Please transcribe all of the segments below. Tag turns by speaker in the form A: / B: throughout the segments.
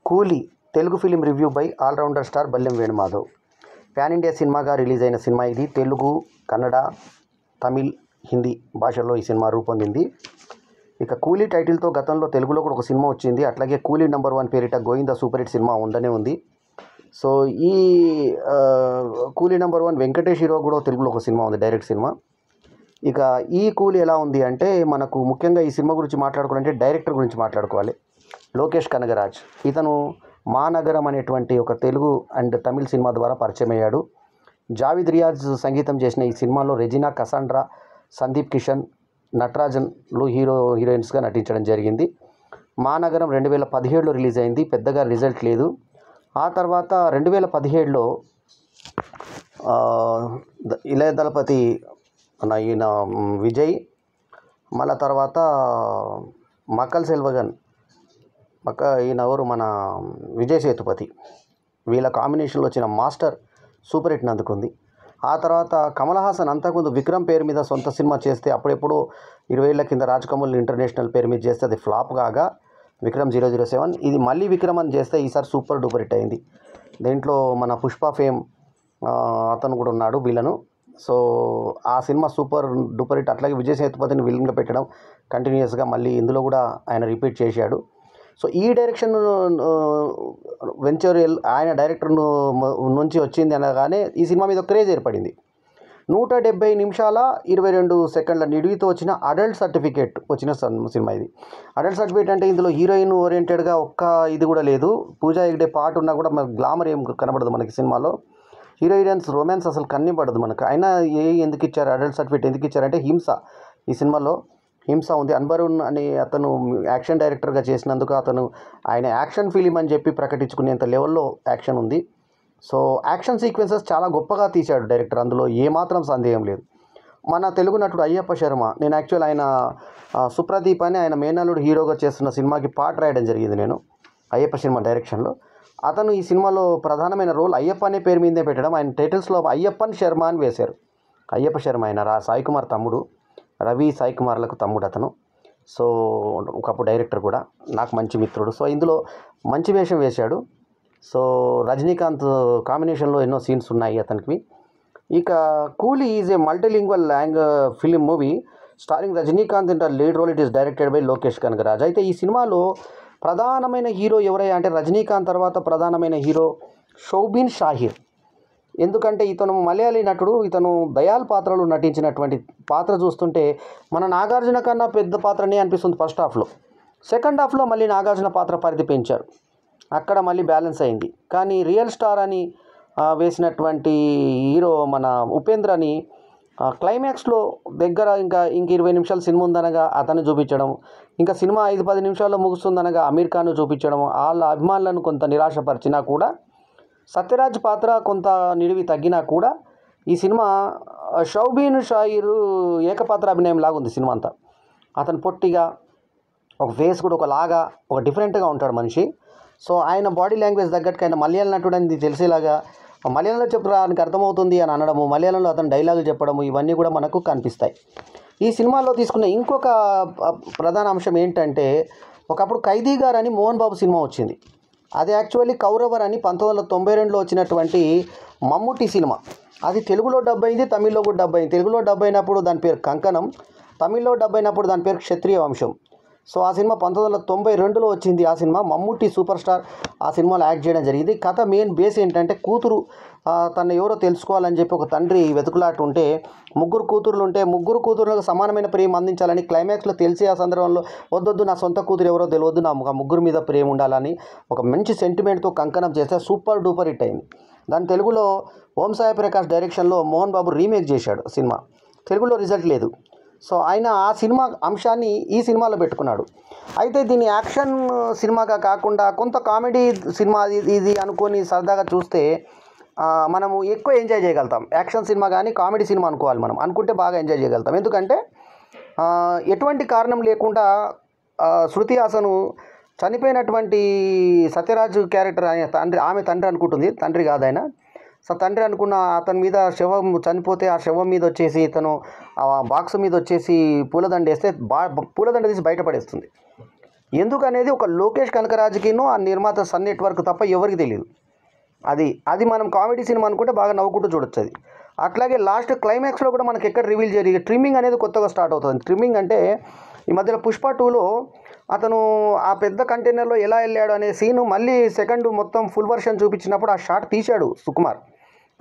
A: కూలీ Telugu film review by allrounder star Ballem Venumadhav. Pan India సినిమాగా release అయిన సినిమా ఇది. తెలుగు, కన్నడ, తమిళ్, హిందీ భాషల్లో ఈ సినిమా రూపొందింది. ఇక కూలీ టైటిల్తో గతంలో తెలుగులో కూడా ఒక సినిమా వచ్చింది. అట్లాగే కూలీ నెంబర్ 1 పేరిట గోవింద సూపర్ హిట్ సినిమా ఉండనే ఉంది. సో ఈ కూలీ నెంబర్ 1 వెంకటేష్ హీరో కూడా తెలుగులో ఒక సినిమా ఉంది, డైరెక్ట్ సినిమా. ఇక ఈ కూలీ ఎలా ఉంది అంటే, మనకు ముఖ్యంగా ఈ సినిమా గురించి మాట్లాడుకోవాలంటే డైరెక్టర్ గురించి మాట్లాడుకోవాలి. లోకేష్ కనగరాజ్. ఇతను మా నగరం అనేటువంటి ఒక తెలుగు అండ్ తమిళ్ సినిమా ద్వారా పరిచయం అయ్యాడు. జావేద్ రియాజ్ సంగీతం చేసిన ఈ సినిమాలో రెజినా, కసాండ్రా, సందీప్ కిషన్, నటరాజన్లు హీరోయిన్స్గా నటించడం జరిగింది. మా నగరం 2017లో రిలీజ్ అయింది. పెద్దగా రిజల్ట్ లేదు. ఆ తర్వాత 2017లో ఇళయ దళపతి ఈయన విజయ్, మళ్ళా తర్వాత మక్కల్ సెల్వగన్, ఈయన ఎవరు మన విజయ్ సేతుపతి, వీళ్ళ కాంబినేషన్లో వచ్చిన మాస్టర్ సూపర్ హిట్ని అందుకుంది. ఆ తర్వాత కమల్ హాసన్ అంతకుముందు విక్రమ్ పేరు మీద సొంత సినిమా చేస్తే అప్పుడెప్పుడు 20 ఏళ్ల కింద రాజకమల్ ఇంటర్నేషనల్ పేరు మీద చేస్తే అది ఫ్లాప్ కాగా విక్రమ్ 007, ఇది మళ్ళీ విక్రమ్ అని చేస్తే ఈసారి సూపర్ డూపర్ హిట్ అయింది. దీంట్లో మన పుష్ప ఫేమ్ అతను కూడా ఉన్నాడు విలను. సో ఆ సినిమా సూపర్ డూపర్ హిట్. అట్లాగే విజయ్ సేతుపతిని విలన్గా పెట్టడం కంటిన్యూస్గా మళ్ళీ ఇందులో కూడా ఆయన రిపీట్ చేశాడు. సో ఈ డైరెక్షన్ వెంచర్ ఆయన డైరెక్టర్ నుంచి వచ్చింది అనగానే ఈ సినిమా మీద క్రేజ్ ఏర్పడింది. 170 నిమిషాల 22 సెకండ్ల నిడివితో వచ్చిన అడల్ట్ సర్టిఫికేట్ వచ్చిన సినిమా ఇది. అడల్ట్ సర్టిఫికేట్ అంటే ఇందులో హీరోయిన్ ఓరియంటెడ్గా ఒక్క ఇది కూడా లేదు. పూజా హెగ్డే పాట ఉన్నా కూడా మనకు గ్లామర్ ఏం కనబడదు మనకి సినిమాలో. హీరోయిన్స్ రొమాన్స్ అసలు కనిపడదు మనకు. అయినా ఎందుకు ఇచ్చారు అడల్ట్ సర్టిఫికేట్, ఎందుకు ఇచ్చారంటే హింస, ఈ సినిమాలో హింస ఉంది. అన్బరుణ్ అనే అతను యాక్షన్ డైరెక్టర్గా చేసినందుకు ఆయన యాక్షన్ ఫిలిం అని చెప్పి ప్రకటించుకునేంత లెవెల్లో యాక్షన్ ఉంది. సో యాక్షన్ సీక్వెన్సెస్ చాలా గొప్పగా తీశాడు డైరెక్టర్, అందులో ఏమాత్రం సందేహం లేదు. మన తెలుగు నటుడు అయ్యప్ప శర్మ, నేను యాక్చువల్ ఆయన సుప్రదీప్ అని ఆయన మేనల్లుడు హీరోగా చేస్తున్న సినిమాకి పాట రాయడం జరిగింది నేను, అయ్యప్ప శర్మ డైరెక్షన్లో. అతను ఈ సినిమాలో ప్రధానమైన రోల్ అయ్యప్ప అనే పేరు మీదే పెట్టడం, ఆయన టైటిల్స్లో అయ్యప్పన్ శర్మ అని వేశారు. అయ్యప్ప శర్మ ఆయన సాయి కుమార్ తమ్ముడు, రవి సాయి కుమార్లకు తమ్ముడు అతను. సో ఒకప్పుడు డైరెక్టర్ కూడా, నాకు మంచి మిత్రుడు. సో ఇందులో మంచి వేషం వేశాడు. సో రజనీకాంత్ కాంబినేషన్లో ఎన్నో సీన్స్ ఉన్నాయి అతనికి. ఇక Coolie is a multilingual film movie starring Rajinikanth in the lead role. It is directed by Lokesh Kanagaraj. అయితే ఈ సినిమాలో ప్రధానమైన హీరో ఎవరయ్యా అంటే రజనీకాంత్ తర్వాత ప్రధానమైన హీరో షౌబీన్ షాహిర్. ఎందుకంటే ఇతను మలయాళీ నటుడు. ఇతను దయాల్ పాత్రలో నటించినటువంటి పాత్ర చూస్తుంటే మన నాగార్జున కన్నా పెద్ద పాత్రనే అనిపిస్తుంది ఫస్ట్ హాఫ్లో. సెకండ్ హాఫ్లో మళ్ళీ నాగార్జున పాత్ర పరిధి పెంచారు, అక్కడ మళ్ళీ బ్యాలెన్స్ అయింది. కానీ రియల్ స్టార్ అని వేసినటువంటి హీరో మన ఉపేంద్రని క్లైమాక్స్లో దగ్గర ఇంకా 20 నిమిషాలు సినిమా ఉందనగా అతను చూపించడం, ఇంకా సినిమా 5-10 నిమిషాల్లో ముగుస్తుందనగా అమీర్ ఖాన్ చూపించడం, వాళ్ళ అభిమానులను కొంత నిరాశపరిచినా కూడా, సత్యరాజ్ పాత్ర కొంత నిడివి తగ్గినా కూడా ఈ సినిమా షౌబీన్ షాహిర్ ఏకపాత్ర అభినయం లాగా ఉంది సినిమా అంతా. అతను పొట్టిగా, ఒక ఫేస్ కూడా ఒకలాగా, ఒక డిఫరెంట్గా ఉంటాడు మనిషి. సో ఆయన బాడీ లాంగ్వేజ్ తగ్గట్టుగా ఆయన మలయాళ నటుడు అని తెలిసేలాగా మలయాళంలో చెప్పడానికి అర్థమవుతుంది అని అనడము, మలయాళంలో అతను డైలాగులు చెప్పడము, ఇవన్నీ కూడా మనకు కనిపిస్తాయి. ఈ సినిమాలో తీసుకున్న ఇంకొక ప్రధాన అంశం ఏంటంటే, ఒకప్పుడు ఖైదీ గారు అని మోహన్ బాబు సినిమా వచ్చింది. అది యాక్చువల్లీ కౌరవర్ అని 1992లో వచ్చినటువంటి మమ్ముట్టి సినిమా. అది తెలుగులో డబ్ అయింది, తమిళ్లో కూడా డబ్ అయింది. తెలుగులో డబ్ అయినప్పుడు దాని పేరు కంకణం, తమిళ్లో డబ్ అయినప్పుడు దాని పేరు క్షత్రియ వంశం. సో ఆ సినిమా 1992లో వచ్చింది. ఆ సినిమా మమ్ముట్టి సూపర్ స్టార్ ఆ సినిమాలో యాక్ట్ చేయడం జరిగింది. కథ మెయిన్ బేస్ ఏంటంటే, కూతురు తను ఎవరో తెలుసుకోవాలని చెప్పి ఒక తండ్రి వెతుకులాట ఉంటే, ముగ్గురు కూతురులకు సమానమైన ప్రేమ అందించాలని క్లైమాక్స్లో తెలిసి ఆ సందర్భంలో వద్దొద్దు నా సొంత కూతురు ఎవరో తెలియదు, నా ముగ్గురు మీద ప్రేమ ఉండాలని ఒక మంచి సెంటిమెంట్తో కంకణం చేస్తే సూపర్ డూపర్ హిట్ అయింది. దాని తెలుగులో ఓం సాయి ప్రకాష్ డైరెక్షన్లో మోహన్ బాబు రీమేక్ చేశాడు సినిమా. తెలుగులో రిజల్ట్ లేదు. సో ఆయన ఆ సినిమా అంశాన్ని ఈ సినిమాలో పెట్టుకున్నాడు. అయితే దీన్ని యాక్షన్ సినిమాగా కాకుండా కొంత కామెడీ సినిమా ఇది అనుకొని సరదాగా చూస్తే మనము ఎక్కువ ఎంజాయ్ చేయగలుగుతాం. యాక్షన్ సినిమా కానీ కామెడీ సినిమా అనుకోవాలి, మనం అనుకుంటే బాగా ఎంజాయ్ చేయగలుగుతాం. ఎందుకంటే ఎటువంటి కారణం లేకుండా శృతి హాసన్ చనిపోయినటువంటి సత్యరాజ్ క్యారెక్టర్ ఆమె తండ్రి అనుకుంటుంది, తండ్రి కాదు ఆయన. సో తండ్రి అనుకున్న అతని మీద శవం చనిపోతే ఆ శవం మీద వచ్చేసి ఇతను బాక్స్ మీద వచ్చేసి పూలదండ వేస్తే పూలదండ తీసి బయటపడేస్తుంది. ఎందుకనేది ఒక లోకేష్ కనకరాజుకిను ఆ నిర్మాత సన్ నెట్వర్క్ తప్ప ఎవరికి తెలియదు. అది మనం కామెడీ సినిమా అనుకుంటే బాగా నవ్వుకుంటూ చూడొచ్చు అది. అట్లాగే లాస్ట్ క్లైమాక్స్లో కూడా మనకి ఎక్కడ రివీల్ చేయదు. ట్రిమ్మింగ్ అనేది కొత్తగా స్టార్ట్ అవుతుంది. ట్రిమ్మింగ్ అంటే ఈ మధ్యలో పుష్ప 2లో అతను ఆ పెద్ద కంటైనర్లో ఎలా వెళ్ళాడు అనే సీను మళ్ళీ సెకండ్ మొత్తం ఫుల్ వర్షన్ చూపించినప్పుడు ఆ షాట్ తీశాడు సుకుమార్,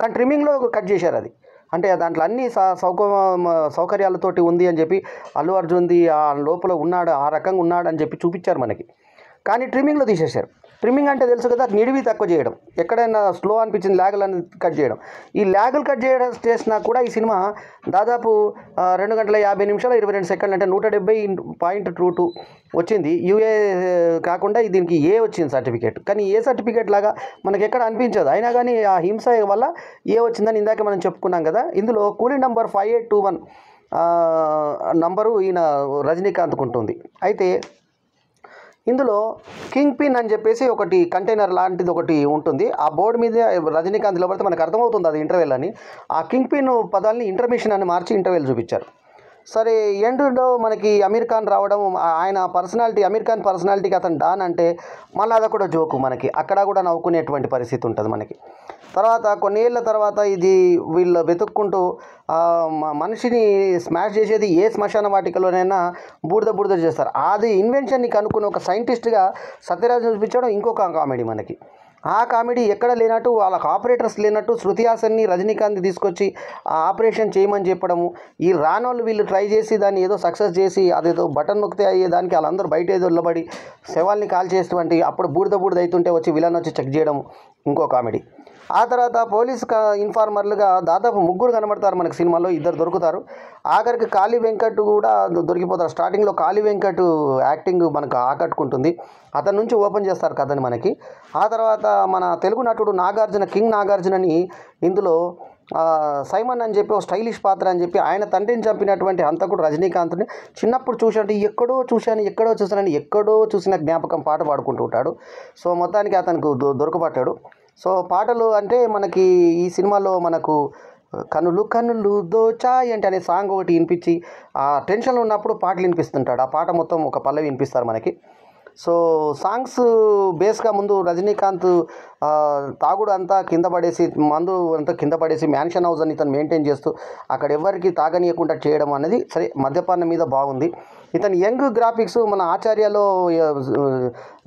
A: కానీ ట్రిమ్మింగ్లో కట్ చేశారు అది. అంటే దాంట్లో అన్ని సౌకర్యాలతోటి ఉంది అని చెప్పి అల్లు అర్జున్ది ఆ లోపల ఉన్నాడు, ఆ రకంగా ఉన్నాడు అని చెప్పి చూపించారు మనకి, కానీ ట్రిమ్మింగ్లో తీసేశారు. ట్రిమ్మింగ్ అంటే తెలుసు కదా, నిడివి తక్కువ చేయడం, ఎక్కడైనా స్లో అనిపించింది ల్యాగులను కట్ చేయడం. ఈ ల్యాగులు కట్ చేసినా కూడా ఈ సినిమా దాదాపు 2 గంటల 50 నిమిషాలు 22 సెకండ్లు అంటే 170.22 వచ్చింది. యూఏ కాకుండా దీనికి ఏ వచ్చింది సర్టిఫికేట్, కానీ ఏ సర్టిఫికేట్ లాగా మనకి ఎక్కడ అనిపించదు. అయినా కానీ ఆ హింస వల్ల ఏ వచ్చిందని ఇందాక మనం చెప్పుకున్నాం కదా. ఇందులో కూలీ నెంబర్ 5821 నంబరు ఈయన రజనీకాంత్కు ఉంటుంది. అయితే ఇందులో కింగ్ పిన్ అని చెప్పేసి ఒకటి కంటైనర్ లాంటిది ఒకటి ఉంటుంది. ఆ బోర్డు మీద రజనీకాంత్ నిలబడితే మనకు అర్థమవుతుంది అది ఇంటర్వెల్ అని. ఆ కింగ్ పిన్ పదాలని ఇంటర్మిషన్ అని మార్చి ఇంటర్వెల్ చూపించారు. సరే, ఎండ్లో మనకి అమీర్ ఖాన్ రావడం, ఆయన పర్సనాలిటీ, అమీర్ ఖాన్ పర్సనాలిటీకి అతను డాన్ అంటే మళ్ళీ అది కూడా జోకు, మనకి అక్కడ కూడా నవ్వుకునేటువంటి పరిస్థితి ఉంటుంది మనకి. తర్వాత కొన్నేళ్ల తర్వాత ఇది వీళ్ళు వెతుక్కుంటూ మనిషిని స్మాష్ చేసేది ఏ శ్మశాన వాటికలోనైనా బూడిద చేస్తారు. అది ఇన్వెన్షన్ని కనుక్కుని ఒక సైంటిస్ట్గా సత్యరాజ్ చూపించడం ఇంకొక కామెడీ మనకి. ఆ కామెడీ ఎక్కడ లేనట్టు, వాళ్ళకి ఆపరేటర్స్ లేనట్టు శృతి హాసన్ని రజనీకాంత్ తీసుకొచ్చి ఆ ఆపరేషన్ చేయమని చెప్పడము, ఈ రానోళ్ళు వీళ్ళు ట్రై చేసి దాన్ని ఏదో సక్సెస్ చేసి అదేదో బటన్ నొక్కితే అయ్యేదానికి వాళ్ళందరూ బయట ఏదో నిలబడి శవాల్ని కాల్ చేసేటువంటి అప్పుడు బూడిద అవుతుంటే వచ్చి విలన్ వచ్చి చెక్ చేయడం ఇంకో కామెడీ. ఆ తర్వాత పోలీస్ ఇన్ఫార్మర్లుగా దాదాపు 3 కనబడతారు మనకి సినిమాలో, 2 దొరుకుతారు. ఆఖరికి కాళీ వెంకట్ కూడా దొరికిపోతారు. స్టార్టింగ్లో కాళీ వెంకట్ యాక్టింగ్ మనకు ఆకట్టుకుంటుంది, అతని నుంచి ఓపెన్ చేస్తారు కథని మనకి. ఆ తర్వాత మన తెలుగు నటుడు నాగార్జున, కింగ్ నాగార్జునని ఇందులో సైమన్ అని చెప్పి ఒక స్టైలిష్ పాత్ర అని చెప్పి ఆయన తండ్రిని చంపినటువంటి హంతకుడు రజనీకాంత్ని చిన్నప్పుడు చూసాడు, ఎక్కడో చూసానని ఎక్కడో చూసిన జ్ఞాపకం పాట పాడుకుంటూ ఉంటాడు. సో మొత్తానికి అతనికి దొరకబట్టాడు. సో పాటలు అంటే మనకి ఈ సినిమాలో మనకు కనులు దోచాయి అంటే అనే సాంగ్ ఒకటి వినిపించి ఆ టెన్షన్లో ఉన్నప్పుడు పాటలు వినిపిస్తుంటాడు. ఆ పాట మొత్తం ఒక పల్లవి వినిపిస్తారు మనకి. సో సాంగ్స్ బేస్గా ముందు రజనీకాంత్ తాగుడు అంతా కింద పడేసి, మందు అంతా కింద పడేసి మ్యాన్షన్ హౌస్ అని ఇతను మెయింటైన్ చేస్తూ అక్కడ ఎవరికి తాగనీయకుండా చేయడం అనేది సరే మద్యపానం మీద బాగుంది. ఇతను యంగ్ గ్రాఫిక్స్ మన ఆచార్యలో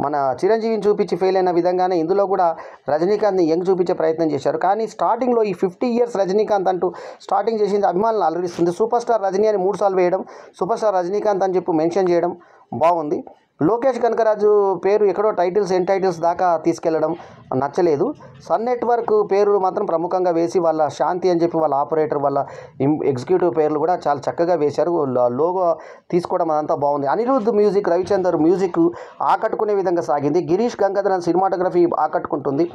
A: మన చిరంజీవిని చూపించి ఫెయిల్ అయిన విధంగానే ఇందులో కూడా రజనీకాంత్ని యంగ్ చూపించే ప్రయత్నం చేశారు. కానీ స్టార్టింగ్లో ఈ 50 years రజనీకాంత్ అంటూ స్టార్టింగ్ చేసింది అభిమానులు అలరిస్తుంది. సూపర్ స్టార్ రజనీ అని 3 సార్లు వేయడం, సూపర్ స్టార్ రజనీకాంత్ అని చెప్పి మెన్షన్ చేయడం బాగుంది. లోకేష్ కనకరాజు పేరు ఎక్కడో ఎన్ టైటిల్స్ దాకా తీసుకెళ్లడం నచ్చలేదు. సన్ నెట్వర్క్ పేరు మాత్రం ప్రముఖంగా వేసి వాళ్ళ శాంతి అని చెప్పి వాళ్ళ ఆపరేటర్ వాళ్ళ ఎగ్జిక్యూటివ్ పేర్లు కూడా చాలా చక్కగా వేశారు. లోగో తీసుకోవడం అదంతా బాగుంది. అనిరుద్ధ్ మ్యూజిక్, రవిచందర్ మ్యూజిక్ ఆకట్టుకునే విధంగా సాగింది. గిరీష్ గంగాధరన్ సినిమాటోగ్రఫీ ఆకట్టుకుంటుంది.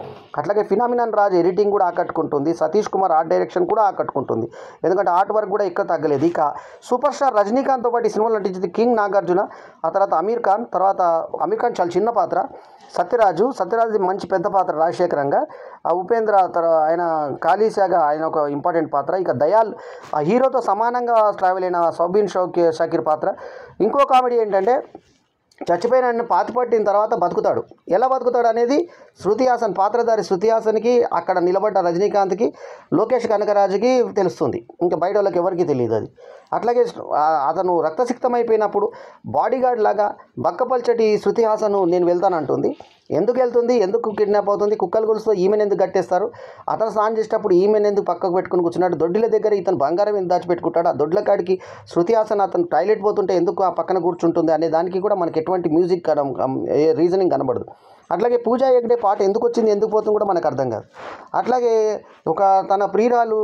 A: అట్లాగే ఫినామినన్ రాజ్ ఎడిటింగ్ కూడా ఆకట్టుకుంటుంది. సతీష్ కుమార్ ఆర్ట్ డైరెక్షన్ కూడా ఆకట్టుకుంటుంది. ఎందుకంటే ఆర్ట్ వర్క్ కూడా ఎక్కడ తగ్గలేదు. ఇక సూపర్ స్టార్ రజనీకాంత్తో పాటు ఈ సినిమాలో నటించింది కింగ్ నాగార్జున, ఆ తర్వాత అమీర్ ఖాన్ చాలా చిన్న పాత్ర, సత్యరాజ్ మంచి పెద్ద పాత్ర రాజశేఖరంగా, ఆ ఉపేంద్ర ఆయన కాళీశాగా ఆయన ఒక ఇంపార్టెంట్ పాత్ర. ఇక దయాల్ ఆ హీరోతో సమానంగా ట్రావెల్ అయిన సౌబీన్ షకీర్ పాత్ర. ఇంకో కామెడీ ఏంటంటే చచ్చిపోయిన పాతిపట్టిన తర్వాత బతుకుతాడు, ఎలా బతుకుతాడు అనేది శృతి హాసన్ పాత్రధారి శృతి హాసన్కి, అక్కడ నిలబడ్డ రజనీకాంత్కి, లోకేష్ కనకరాజుకి తెలుస్తుంది, ఇంకా బయట వాళ్ళకి ఎవరికి తెలియదు అది. అట్లాగే అతను రక్తసిక్తమైపోయినప్పుడు బాడీగార్డ్ లాగా బక్కపల్చటి శృతి హాసన్ నేను వెళ్తానంటుంది. ఎందుకు వెళ్తుంది, ఎందుకు కిడ్నాప్ అవుతుంది, కుక్కల గొలుసుతో ఈమెను ఎందుకు కట్టేస్తారు, అతను స్నానం చేసేటప్పుడు ఈమెను ఎందుకు పక్కకు పెట్టుకుని కూర్చున్నాడు, దొడ్డిల దగ్గర ఇతను బంగారం ఎందుకు దాచిపెట్టుకుంటాడు, ఆ దొడ్ల కాడికి శృతి హాసన్ అతను టాయిలెట్ పోతుంటే ఎందుకు ఆ పక్కన కూర్చుంటుంది అనే దానికి కూడా మనకి ఎటువంటి మ్యూజిక్ రీజనింగ్ కనబడదు. అట్లాగే పూజా హెగ్డే పాట ఎందుకు వచ్చింది, ఎందుకు పోతుంది కూడా మనకు అర్థం కాదు. అట్లాగే ఒక తన ప్రియురాలు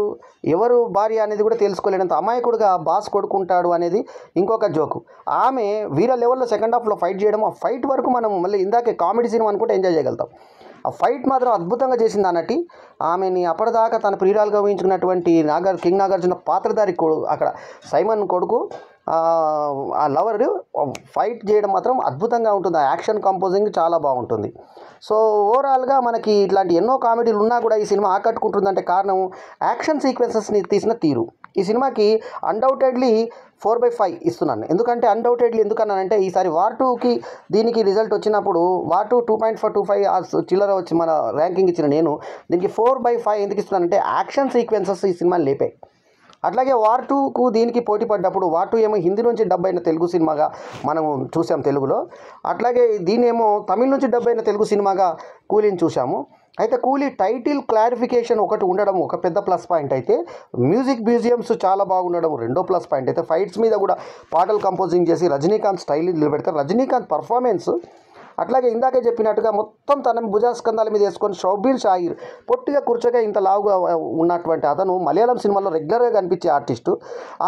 A: ఎవరు భార్య అనేది కూడా తెలుసుకోలేనంత అమాయకుడుగా బాస్ కొడుకుంటాడు అనేది ఇంకొక జోకు. ఆమె వీర లెవెల్లో సెకండ్ హాఫ్లో ఫైట్ చేయడం, ఆ ఫైట్ వరకు మనం మళ్ళీ ఇందాకే కామెడీ సినిమా అనుకుంటే ఎంజాయ్ చేయగలుగుతాం. ఆ ఫైట్ మాత్రం అద్భుతంగా చేసింది అన్నట్టు. ఆమెని అప్పటిదాకా తన ప్రియురాలుగా ఊహించుకున్నటువంటి కింగ్ నాగార్జున పాత్రధారి అక్కడ సైమన్ కొడుకు ఆ లవర్ ఫైట్ చేయడం మాత్రం అద్భుతంగా ఉంటుంది. ఆ యాక్షన్ కంపోజింగ్ చాలా బాగుంటుంది. సో ఓవరాల్గా మనకి ఇట్లాంటి ఎన్నో కామెడీలు ఉన్నా కూడా ఈ సినిమా ఆకట్టుకుంటుందంటే కారణం యాక్షన్ సీక్వెన్సెస్ని తీసిన తీరు. ఈ సినిమాకి అన్డౌటెడ్లీ 4/5 ఇస్తున్నాను. ఎందుకంటే అన్డౌటెడ్లీ ఎందుకన్నానంటే ఈసారి వార్ 2కి దీనికి రిజల్ట్ వచ్చినప్పుడు వార్ 2 2.425 చిల్లర వచ్చి మన ర్యాంకింగ్ ఇచ్చిన నేను దీనికి 4/5 ఎందుకు ఇస్తున్నానంటే యాక్షన్ సీక్వెన్సెస్ ఈ సినిమాని లేపాయి. అట్లాగే వార్ 2కు దీనికి పోటీ పడ్డప్పుడు వార్ 2 ఏమో హిందీ నుంచి డబ్ అయిన తెలుగు సినిమాగా మనం చూసాం తెలుగులో. అట్లాగే దీనేమో తమిళ నుంచి డబ్ అయిన తెలుగు సినిమాగా కూలీని చూసాము. అయితే కూలీ టైటిల్ క్లారిఫికేషన్ ఒకటి ఉండడం ఒక పెద్ద ప్లస్ పాయింట్ అయితే, మ్యూజిక్ మ్యూజియంస్ చాలా బాగుండడం రెండో ప్లస్ పాయింట్ అయితే, ఫైట్స్ మీద కూడా పాటలు కంపోజింగ్ చేసి రజనీకాంత్ స్టైల్ నిలబెడతారు. రజనీకాంత్ పర్ఫార్మెన్స్ అట్లాగే ఇందాకే చెప్పినట్టుగా మొత్తం తన భుజస్కంధాల మీద వేసుకొని షౌబీర్ షాహిర్ పొట్టిగా కూర్చోగా ఇంత లావుగా ఉన్నటువంటి అతను మలయాళం సినిమాలో రెగ్యులర్గా కనిపించే ఆర్టిస్టు.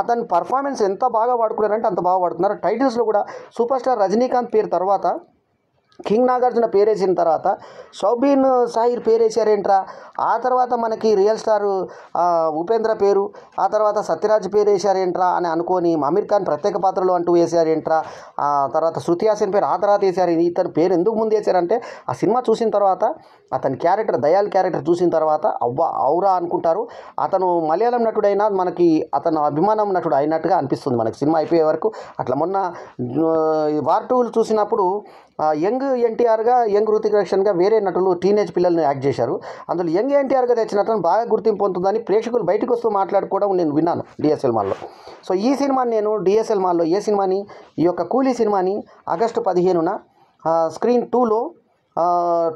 A: అతని పర్ఫార్మెన్స్ ఎంత బాగా వాడుకున్నారంటే అంత బాగా వాడుతున్నారు. టైటిల్స్లో కూడా సూపర్ స్టార్ రజనీకాంత్ పేరు తర్వాత కింగ్ నాగార్జున పేరేసిన తర్వాత షౌబీన్ షాహిర్ పేరేసారేంట్రా, ఆ తర్వాత మనకి రియల్ స్టార్ ఉపేంద్ర పేరు, ఆ తర్వాత సత్యరాజ్ పేరు వేసారేంట్రా అని అనుకొని అమీర్ ఖాన్ ప్రత్యేక పాత్రలు అంటూ వేసారేంట్రా, ఆ తర్వాత శృతి హాసన్ పేరు ఆ తర్వాత వేసారు. ఇతని పేరు ఎందుకు ముందు వేసారంటే ఆ సినిమా చూసిన తర్వాత అతని క్యారెక్టర్ దయాల్ క్యారెక్టర్ చూసిన తర్వాత అవ్వా ఔరా అనుకుంటారు. అతను మలయాళం నటుడైనా మనకి అతను అభిమానం నటుడు అయినట్టుగా అనిపిస్తుంది మనకి సినిమా అయిపోయే వరకు. అట్లా మొన్న వార్ 2 చూసినప్పుడు యంగ్ ఎన్టీఆర్గా యంగ్ హృతిక్ రోషన్గా వేరే నటులు టీనేజ్ పిల్లల్ని యాక్ట్ చేశారు. అందులో యంగ్ ఎన్టీఆర్గా తెచ్చినట్టు బాగా గుర్తింపు పొందుతుందని ప్రేక్షకులు బయటకు వస్తూ మాట్లాడుకోవడం నేను విన్నాను డిఎస్ఎల్ మాల్లో. సో ఈ సినిమాని నేను డిఎస్ఎల్ మాల్లో ఈ యొక్క కూలీ సినిమాని ఆగస్టు 15న స్క్రీన్ 2లో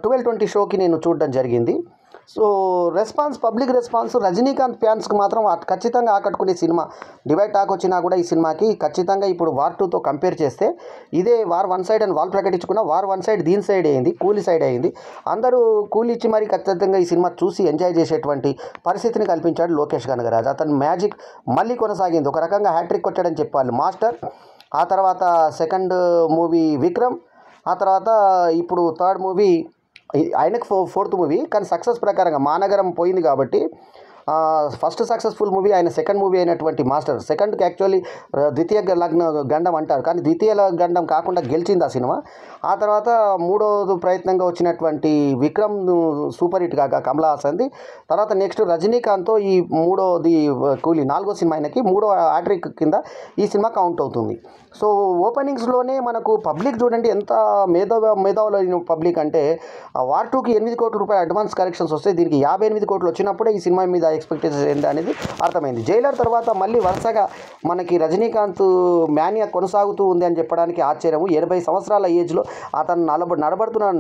A: 12:20 షోకి నేను చూడడం జరిగింది. సో పబ్లిక్ రెస్పాన్స్ రజనీకాంత్ ఫ్యాన్స్కి మాత్రం ఖచ్చితంగా ఆకట్టుకునే సినిమా. డివైడ్ టాక్ వచ్చినా కూడా ఈ సినిమాకి ఖచ్చితంగా ఇప్పుడు వార్ 2తో కంపేర్ చేస్తే ఇదే వార్ 1 సైడ్ అని వాళ్ళు ప్రకటించుకున్న వార్ 1 సైడ్ దీని సైడ్ అయింది, కూలీ సైడ్ అయింది. అందరూ కూలీ ఇచ్చి మరి ఖచ్చితంగా ఈ సినిమా చూసి ఎంజాయ్ చేసేటువంటి పరిస్థితిని కల్పించాడు లోకేష్ కనగరాజ్. అతని మ్యాజిక్ మళ్ళీ కొనసాగింది. ఒక రకంగా హ్యాట్రిక్ కొట్టాడని చెప్పాలి మాస్టర్. ఆ తర్వాత సెకండ్ మూవీ విక్రమ్, ఆ తర్వాత ఇప్పుడు థర్డ్ మూవీ ఆయనకు ఫోర్త్ మూవీ. కానీ సక్సెస్ ప్రకారంగా మానగరం పోయింది కాబట్టి ఫస్ట్ సక్సెస్ఫుల్ మూవీ ఆయన సెకండ్ మూవీ అయినటువంటి మాస్టర్. సెకండ్కి యాక్చువల్లీ ద్వితీయ గండం అంటారు, కానీ ద్వితీయ గండం కాకుండా గెలిచింది ఆ సినిమా. ఆ తర్వాత మూడోది ప్రయత్నంగా వచ్చినటువంటి విక్రమ్ సూపర్ హిట్ కాక కమలా హాసన్ది. తర్వాత నెక్స్ట్ రజనీకాంత్తో ఈ మూడోది కూలీ నాలుగో సినిమా ఆయనకి మూడో హ్యాట్రిక్ కింద ఈ సినిమా కౌంట్ అవుతుంది. సో ఓపెనింగ్స్లోనే మనకు పబ్లిక్ చూడండి ఎంత మేధావులు పబ్లిక్ అంటే వార్ 2కి 8 కోట్ల రూపాయల అడ్వాన్స్ కలెక్షన్స్ వస్తే దీనికి 58 కోట్లు వచ్చినప్పుడే ఈ సినిమా మీద ఎక్స్పెక్టేషన్ ఏంటి అనేది అర్థమైంది. జైలర్ తర్వాత మళ్ళీ వరుసగా మనకి రజనీకాంత్ మ్యానియా కొనసాగుతూ ఉంది అని చెప్పడానికి ఆశ్చర్యము. 80 సంవత్సరాల ఏజ్లో అతను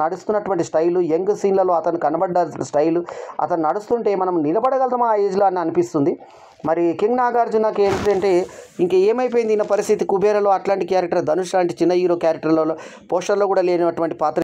A: నడుస్తున్నటువంటి స్టైలు, యంగ్ సీన్లలో అతను కనబడ్డ స్టైలు, అతను నడుస్తుంటే మనం నిలబడగలుగుతామా ఆ ఏజ్లో అని అనిపిస్తుంది. మరి కింగ్ నాగార్జునకి ఏంటంటే ఇంకేమైపోయింది ఈయన పరిస్థితి. కుబేరలో అట్లాంటి క్యారెక్టర్, ధనుష్ లాంటి చిన్న హీరో క్యారెక్టర్లలో పోస్టర్లో కూడా లేనటువంటి పాత్ర